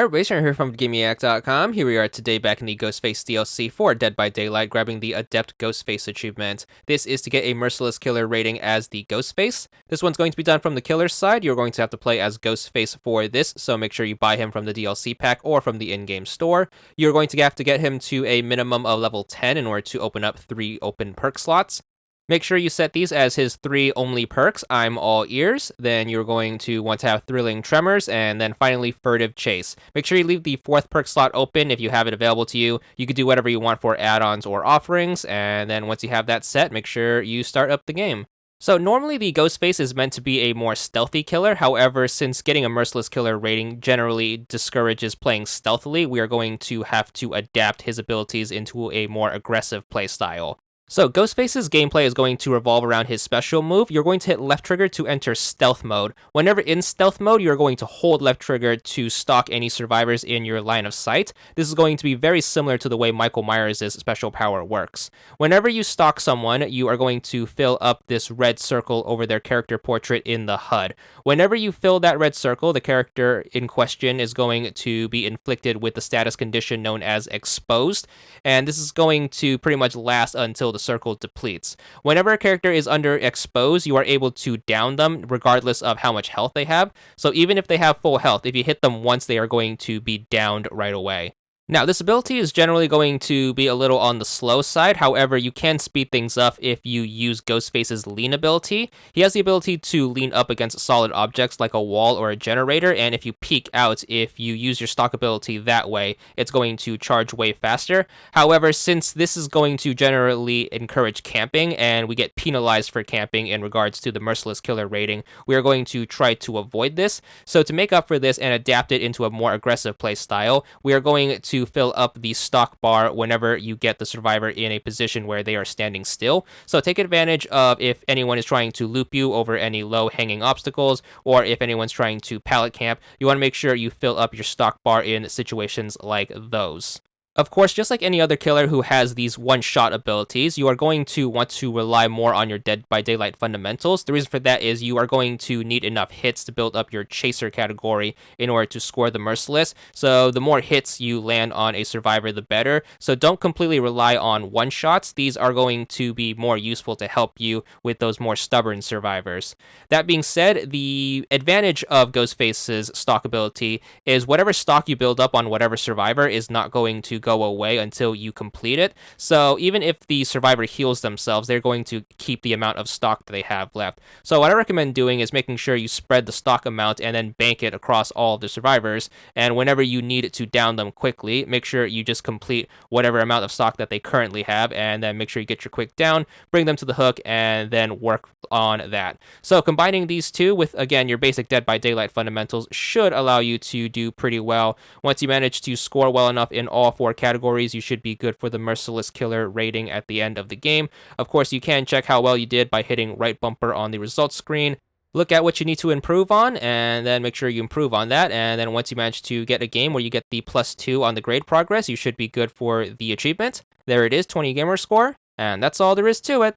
Hey everybody, Sharon here from VidGamiac.com. Here we are today back in the Ghost Face DLC for Dead by Daylight, grabbing the Adept Ghost Face achievement. This is to get a merciless killer rating as the Ghost Face. This one's going to be done from the killer's side. You're going to have to play as Ghost Face for this, so make sure you buy him from the DLC pack or from the in-game store. You're going to have to get him to a minimum of level 10 in order to open up 3 open perk slots. Make sure you set these as his 3 only perks. I'm all ears. Then you're going to want to have Thrilling Tremors, and then finally Furtive Chase. Make sure you leave the 4th perk slot open if you have it available to you. You could do whatever you want for add-ons or offerings, and then once you have that set, make sure you start up the game. So normally the Ghost Face is meant to be a more stealthy killer. However, since getting a merciless killer rating generally discourages playing stealthily, we are going to have to adapt his abilities into a more aggressive playstyle. So Ghostface's gameplay is going to revolve around his special move. You're going to hit left trigger to enter stealth mode. Whenever in stealth mode, you're going to hold left trigger to stalk any survivors in your line of sight. This is going to be very similar to the way Michael Myers' special power works. Whenever you stalk someone, you are going to fill up this red circle over their character portrait in the HUD. Whenever you fill that red circle, the character in question is going to be inflicted with the status condition known as exposed, and this is going to pretty much last until the circle depletes. Whenever a character is under exposed, you are able to down them regardless of how much health they have. So even if they have full health, if you hit them once, they are going to be downed right away. Now, this ability is generally going to be a little on the slow side. However, you can speed things up if you use Ghostface's lean ability. He has the ability to lean up against solid objects like a wall or a generator, and if you peek out, if you use your stock ability that way, it's going to charge way faster. However, since this is going to generally encourage camping, and we get penalized for camping in regards to the merciless killer rating, we are going to try to avoid this. So to make up for this and adapt it into a more aggressive play style, we are going to fill up the stock bar whenever you get the survivor in a position where they are standing still. So take advantage of if anyone is trying to loop you over any low hanging obstacles, or if anyone's trying to pallet camp, you want to make sure you fill up your stock bar in situations like those. Of course, just like any other killer who has these one-shot abilities, you are going to want to rely more on your Dead by Daylight fundamentals. The reason for that is you are going to need enough hits to build up your Chaser category in order to score the Merciless. So the more hits you land on a survivor, the better. So don't completely rely on one-shots. These are going to be more useful to help you with those more stubborn survivors. That being said, the advantage of Ghostface's stock ability is whatever stock you build up on whatever survivor is not going to go away until you complete it. So even if the survivor heals themselves, they're going to keep the amount of stock that they have left. So what I recommend doing is making sure you spread the stock amount and then bank it across all of the survivors. And whenever you need to down them quickly, make sure you just complete whatever amount of stock that they currently have, and then make sure you get your quick down, bring them to the hook, and then work on that. So combining these two with, again, your basic Dead by Daylight fundamentals should allow you to do pretty well. Once you manage to score well enough in all 4 categories, you should be good for the merciless killer rating at the end of the game. Of course, you can check how well you did by hitting right bumper on the results screen. Look at what you need to improve on, and then make sure you improve on that. And then once you manage to get a game where you get the +2 on the grade progress, you should be good for the achievement. There it is, 20 gamer score, and that's all there is to it.